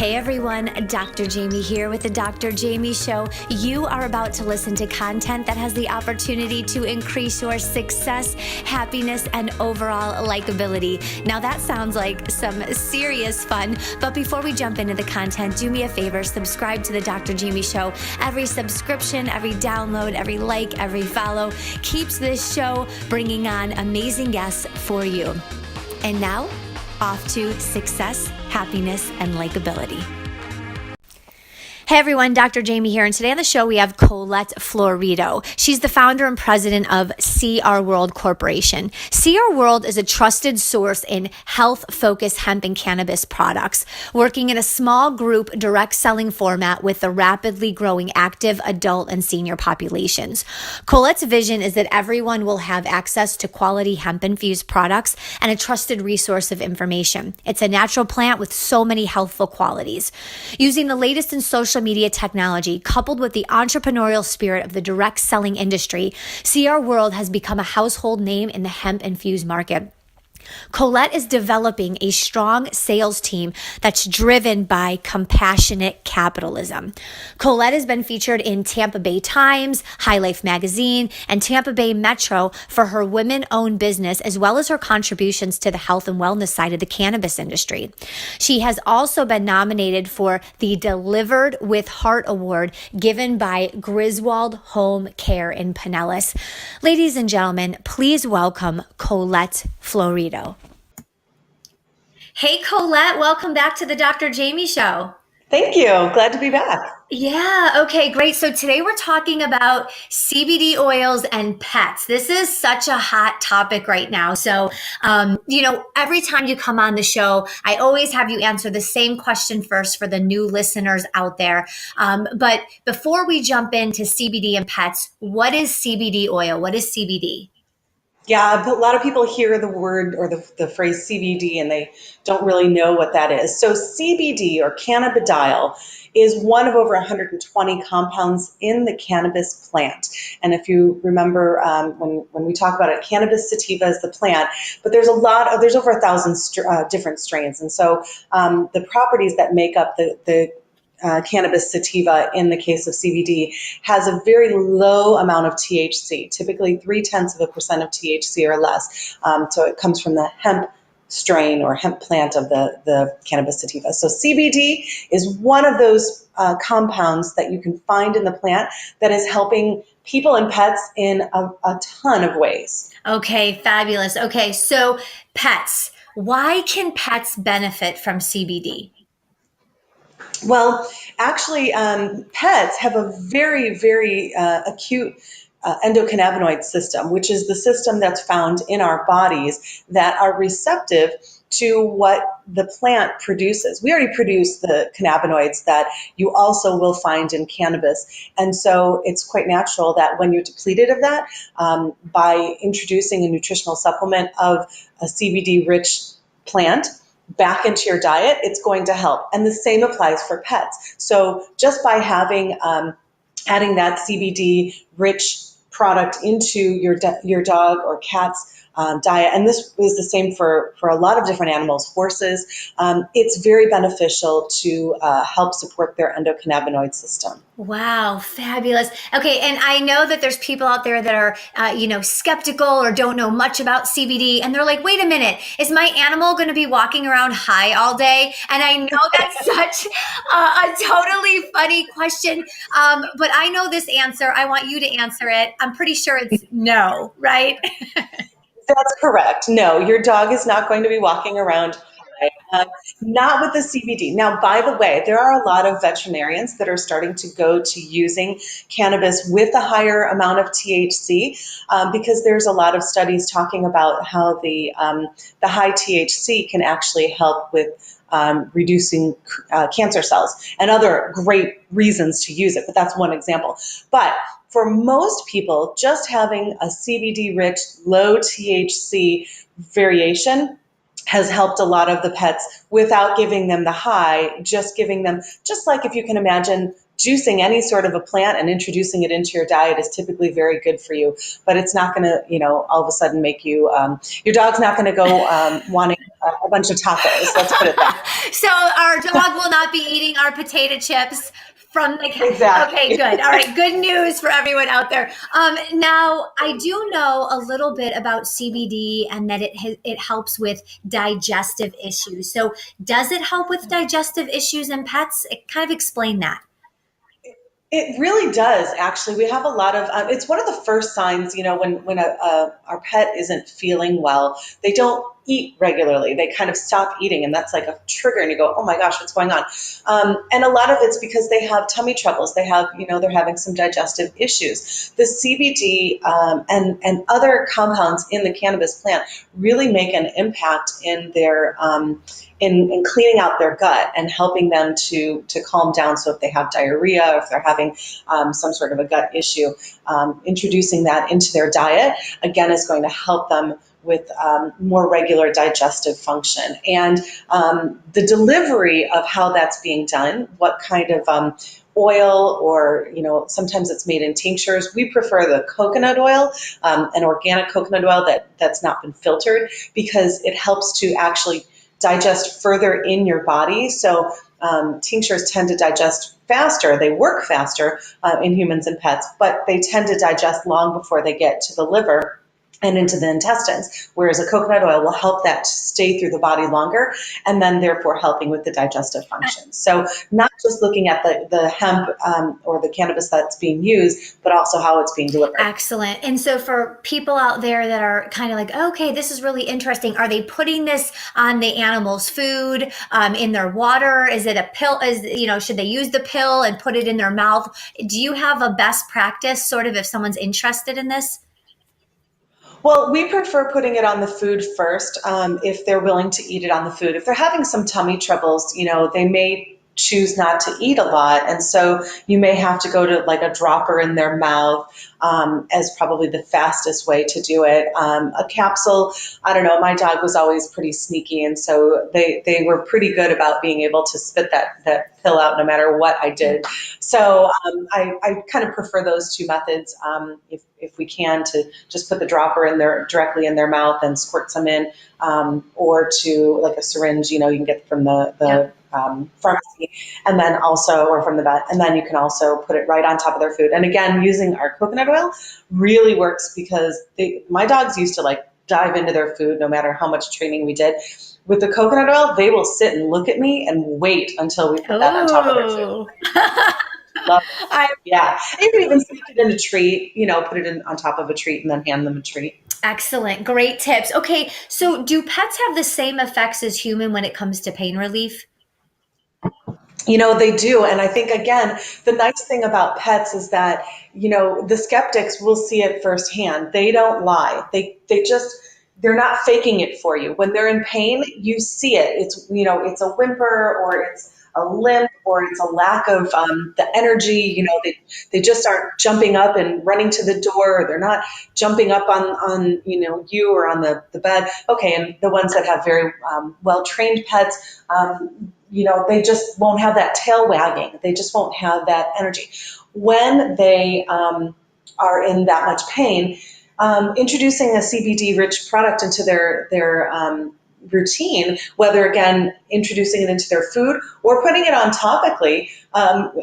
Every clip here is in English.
Hey everyone, Dr. Jaime here with the Dr. Jaime Show. You are about to listen to content that has the opportunity to increase your success, happiness, and overall likability. Now that sounds like some serious fun, but before we jump into the content, do me a favor, subscribe to the Dr. Jaime Show. Every subscription, every download, every like, every follow keeps this show bringing on amazing guests for you. And now, off to success, happiness, and likability. Hey everyone, Dr. Jaime here, and today on the show we have Colette Florido. She's the founder and president of CR World Corporation. CR World is a trusted source in health-focused hemp and cannabis products, working in a small group direct selling format with the rapidly growing active adult and senior populations. Colette's vision is that everyone will have access to quality hemp-infused products and a trusted resource of information. It's a natural plant with so many healthful qualities. Using the latest in social media technology, coupled with the entrepreneurial spirit of the direct selling industry, CR World has become a household name in the hemp-infused market. Colette is developing a strong sales team that's driven by compassionate capitalism. Colette has been featured in Tampa Bay Times, High Life Magazine, and Tampa Bay Metro for her women-owned business, as well as her contributions to the health and wellness side of the cannabis industry. She has also been nominated for the Delivered with Heart Award given by Griswold Home Care in Pinellas. Ladies and gentlemen, please welcome Colette Florido. Hey Colette, welcome back to the Dr. Jaime Show. Thank you. Glad to be back. Yeah, okay, great. So today we're talking about CBD oils and pets. This is such a hot topic right now. So, every time you come on the show, I always have you answer the same question first for the new listeners out there. But before we jump into CBD and pets, what is CBD oil? What is CBD? Yeah, a lot of people hear the word or the phrase CBD and they don't really know what that is. So CBD or cannabidiol is one of over 120 compounds in the cannabis plant. And if you remember when we talk about it, cannabis sativa is the plant, but there's over 1,000 different strains. And so the properties that make up the cannabis sativa in the case of CBD has a very low amount of THC, typically 0.3% of THC or less. So it comes from the hemp strain or hemp plant of the cannabis sativa. So CBD is one of those compounds that you can find in the plant that is helping people and pets in a ton of ways. Okay, fabulous. Okay, so pets. Why can pets benefit from CBD? Well, actually, pets have a very, very acute endocannabinoid system, which is the system that's found in our bodies that are receptive to what the plant produces. We already produce the cannabinoids that you also will find in cannabis. And so it's quite natural that when you're depleted of that, by introducing a nutritional supplement of a CBD-rich plant back into your diet, it's going to help. And the same applies for pets. So just by having adding that CBD rich product into your dog or cat's diet, and this is the same for a lot of different animals, horses, it's very beneficial to help support their endocannabinoid system. Wow, fabulous. Okay, and I know that there's people out there that are, skeptical or don't know much about CBD, and they're like, wait a minute, is my animal going to be walking around high all day? And I know that's such a totally funny question, but I know this answer. I want you to answer it. I'm pretty sure it's no, right? That's correct. No, your dog is not going to be walking around not with the CBD. Now, by the way, there are a lot of veterinarians that are starting to go to using cannabis with a higher amount of THC because there's a lot of studies talking about how the high THC can actually help with reducing cancer cells and other great reasons to use it. But that's one example. But for most people, just having a CBD-rich, low THC variation has helped a lot of the pets without giving them the high, just giving them, just like if you can imagine juicing any sort of a plant and introducing it into your diet is typically very good for you, but it's not going to, all of a sudden make you, your dog's not going to go wanting a bunch of tacos. Let's put it that way. So our dog will not be eating our potato chips from the Exactly. Okay, good. All right, good news for everyone out there. Now, I do know a little bit about CBD and that it helps with digestive issues. So, does it help with digestive issues in pets? Kind of explain that. It really does, actually. We have a lot of. It's one of the first signs, when our pet isn't feeling well. They don't eat regularly. They kind of stop eating, and that's like a trigger. And you go, "Oh my gosh, what's going on?" And a lot of it's because they have tummy troubles. They have, they're having some digestive issues. The CBD and other compounds in the cannabis plant really make an impact in their in cleaning out their gut and helping them to calm down. So if they have diarrhea, if they're having some sort of a gut issue, introducing that into their diet, again, is going to help them with more regular digestive function. And the delivery of how that's being done, what kind of oil, or sometimes it's made in tinctures. We prefer the coconut oil, an organic coconut oil that's not been filtered, because it helps to actually digest further in your body. So tinctures tend to digest faster. They work faster in humans and pets, but they tend to digest long before they get to the liver and into the intestines, whereas a coconut oil will help that to stay through the body longer, and then therefore helping with the digestive functions. So not just looking at the hemp or the cannabis that's being used, but also how it's being delivered. Excellent. And so for people out there that are kind of like, okay, this is really interesting, are they putting this on the animal's food, in their water? Is it a pill? Should they use the pill and put it in their mouth? Do you have a best practice sort of if someone's interested in this? Well, we prefer putting it on the food first, if they're willing to eat it on the food. If they're having some tummy troubles, they may choose not to eat a lot. And so you may have to go to like a dropper in their mouth as probably the fastest way to do it. A capsule, I don't know, my dog was always pretty sneaky. And so they were pretty good about being able to spit that pill out no matter what I did. So I kind of prefer those two methods, if we can, to just put the dropper directly in their mouth and squirt some in, or to like a syringe, you can get from the pharmacy, and then also, or from the vet, and then you can also put it right on top of their food. And again, using our coconut oil really works, because my dogs used to like dive into their food no matter how much training we did. With the coconut oil, they will sit and look at me and wait until we put that on top of their food. Love it. Yeah. You can even stick it in a treat, put it on top of a treat and then hand them a treat. Excellent. Great tips. Okay. So do pets have the same effects as human when it comes to pain relief? They do. And I think, again, the nice thing about pets is that, the skeptics will see it firsthand. They don't lie. They're not faking it for you. When they're in pain, you see it. It's a whimper, or it's a limp, or it's a lack of the energy. They just aren't jumping up and running to the door. Or they're not jumping up on you or on the bed. Okay, and the ones that have very well-trained pets, they just won't have that tail wagging. They just won't have that energy. When they are in that much pain, introducing a CBD-rich product into their routine, whether, again, introducing it into their food or putting it on topically,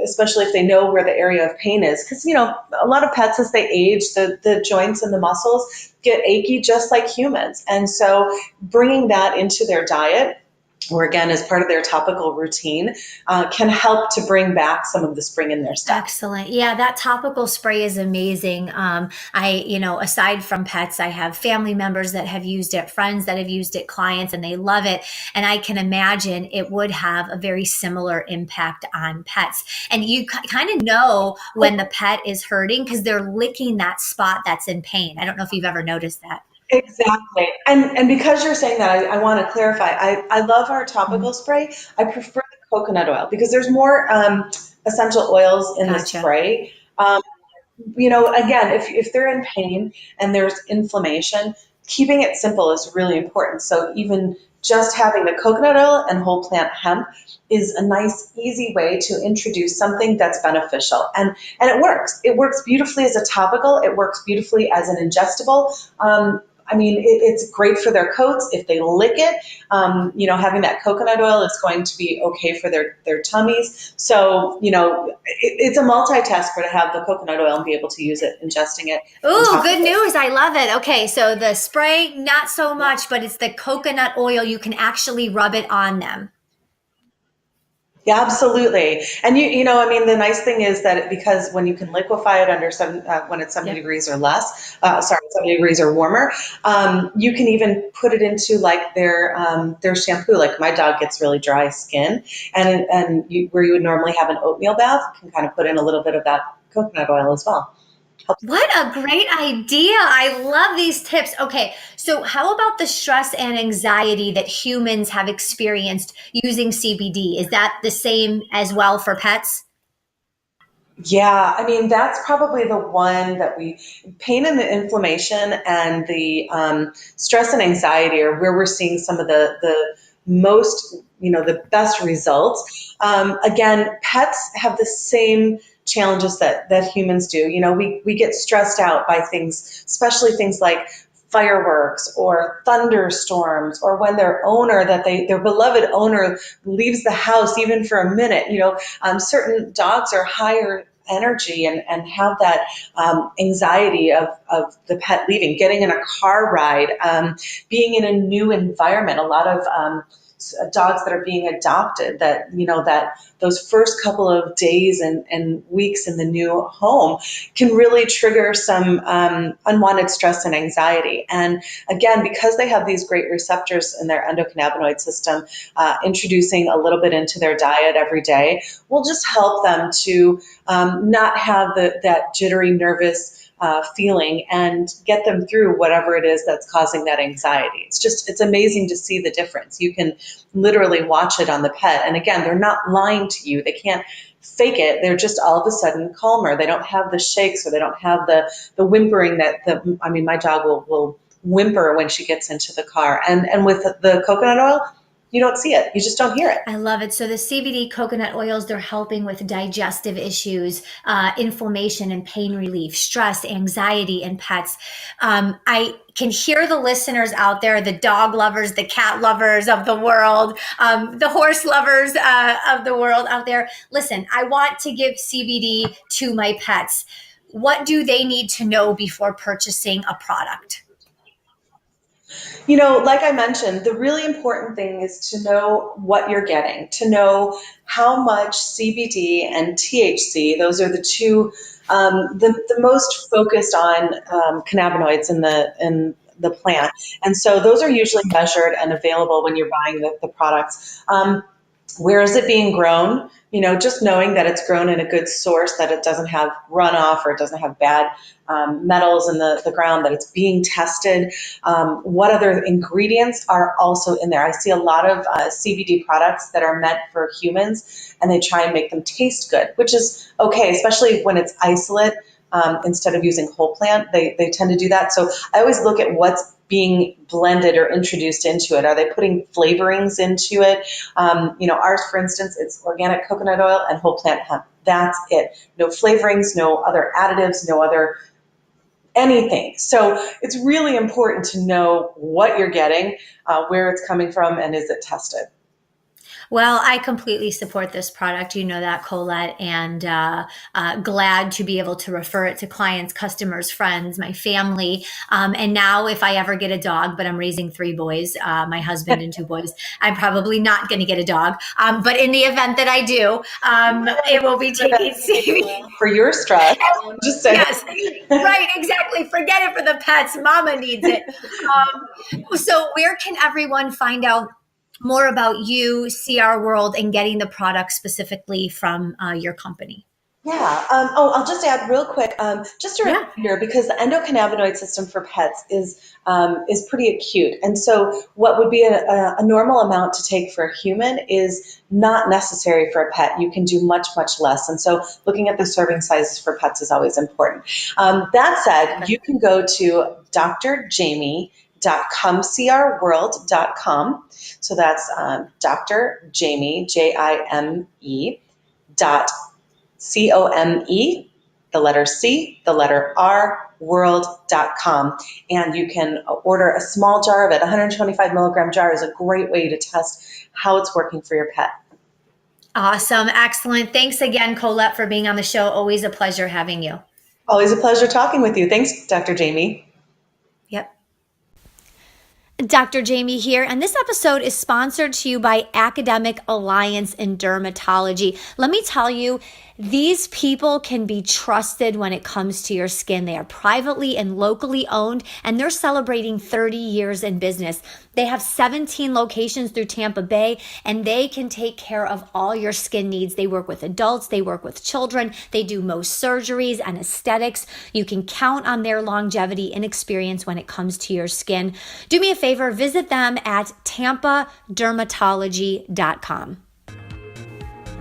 especially if they know where the area of pain is. Because, a lot of pets, as they age, the joints and the muscles get achy just like humans. And so bringing that into their diet, or again, as part of their topical routine, can help to bring back some of the spring in their step. Excellent. Yeah, that topical spray is amazing. Aside from pets, I have family members that have used it, friends that have used it, clients, and they love it. And I can imagine it would have a very similar impact on pets. And you kind of know when the pet is hurting because they're licking that spot that's in pain. I don't know if you've ever noticed that. Exactly. And because you're saying that, I want to clarify. I love our topical spray. I prefer the coconut oil because there's more essential oils in the Gotcha. spray. Again, if they're in pain and there's inflammation, keeping it simple is really important. So even just having the coconut oil and whole plant hemp is a nice, easy way to introduce something that's beneficial. And it works. It works beautifully as a topical. It works beautifully as an ingestible. I mean, it's great for their coats if they lick it. Having that coconut oil is going to be okay for their tummies. So, it's a multitasker to have the coconut oil and be able to use it, ingesting it. Ooh, good news. I love it. Okay, so the spray, not so much, but it's the coconut oil. You can actually rub it on them. Yeah, absolutely. And I mean, the nice thing is that because when you can liquefy it under when it's 70 Yep. degrees or less, 70 degrees or warmer, you can even put it into like their shampoo. Like my dog gets really dry skin, where you would normally have an oatmeal bath, you can kind of put in a little bit of that coconut oil as well. What a great idea. I love these tips. Okay, so how about the stress and anxiety that humans have experienced using CBD? Is that the same as well for pets? Yeah, I mean, that's probably the one that pain and the inflammation and the stress and anxiety are where we're seeing some of the most, the best results. Again, pets have the same challenges that humans do. We get stressed out by things, especially things like fireworks or thunderstorms, or when their beloved owner leaves the house even for a minute. Certain dogs are higher energy and have that anxiety of the pet leaving, getting in a car ride, being in a new environment. A lot of dogs that are being adopted, that those first couple of days and weeks in the new home can really trigger some unwanted stress and anxiety. And again, because they have these great receptors in their endocannabinoid system, introducing a little bit into their diet every day will just help them to not have that jittery, nervous feeling and get them through whatever it is that's causing that anxiety. It's amazing to see the difference. You can literally watch it on the pet. And again, they're not lying to you. They can't fake it. They're just all of a sudden calmer. They don't have the shakes, or they don't have the whimpering my dog will whimper when she gets into the car. And with the coconut oil, you don't see it. You just don't hear it. I love it. So the CBD coconut oils, they're helping with digestive issues, inflammation and pain relief, stress, anxiety in pets. I can hear the listeners out there, the dog lovers, the cat lovers of the world, the horse lovers of the world out there. Listen, I want to give CBD to my pets. What do they need to know before purchasing a product? Like I mentioned, the really important thing is to know what you're getting, to know how much CBD and THC, those are the two, the most focused on cannabinoids in the plant. And so those are usually measured and available when you're buying the products. Where is it being grown? Just knowing that it's grown in a good source, that it doesn't have runoff or it doesn't have bad metals in the ground, that it's being tested. What other ingredients are also in there? I see a lot of CBD products that are meant for humans, and they try and make them taste good, which is okay, especially when it's isolate. Instead of using whole plant, they tend to do that. So I always look at what's being blended or introduced into it. Are they putting flavorings into it? Ours, for instance, it's organic coconut oil and whole plant hemp. That's it. No flavorings, no other additives, no other anything. So it's really important to know what you're getting, where it's coming from, and is it tested. Well, I completely support this product. You know that, Colette, and glad to be able to refer it to clients, customers, friends, my family. And now, if I ever get a dog, but I'm raising 3 boys, my husband and 2 boys, I'm probably not going to get a dog. But in the event that I do, it will be taking CBD. For your stress, just say. Yes, right, exactly. Forget it for the pets. Mama needs it. So, where can everyone find out more about you, CR World, and getting the product specifically from your company? Yeah. I'll just add real quick, just a Yeah. reminder, because the endocannabinoid system for pets is pretty acute, and so what would be a normal amount to take for a human is not necessary for a pet. You can do much, much less, and so looking at the serving sizes for pets is always important. That said, you can go to drjaime.com crworld.com. So that's Dr. Jaime, Jime, dot COME, the letter C, the letter R, world.com. And you can order a small jar of it. 125 milligram jar is a great way to test how it's working for your pet. Awesome. Excellent. Thanks again, Colette, for being on the show. Always a pleasure having you. Always a pleasure talking with you. Thanks, Dr. Jaime. Yep. Dr. Jaime here, and this episode is sponsored to you by Academic Alliance in Dermatology. Let me tell you, these people can be trusted when it comes to your skin. They are privately and locally owned, and they're celebrating 30 years in business. They have 17 locations through Tampa Bay, and they can take care of all your skin needs. They work with adults, they work with children, they do most surgeries and aesthetics. You can count on their longevity and experience when it comes to your skin. Do me a favor, visit them at tampadermatology.com.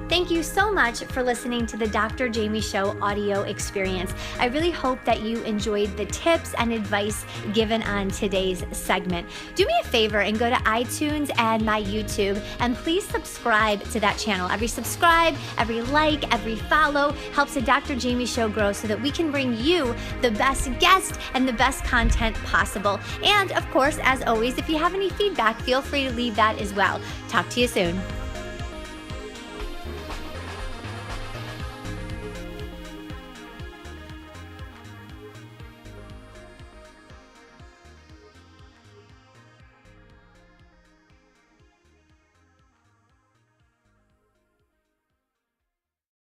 Thank you so much for listening to the Dr. Jaime Show audio experience. I really hope that you enjoyed the tips and advice given on today's segment. Do me a favor and go to iTunes and my YouTube, and please subscribe to that channel. Every subscribe, every like, every follow helps the Dr. Jaime Show grow so that we can bring you the best guest and the best content possible. And of course, as always, if you have any feedback, feel free to leave that as well. Talk to you soon.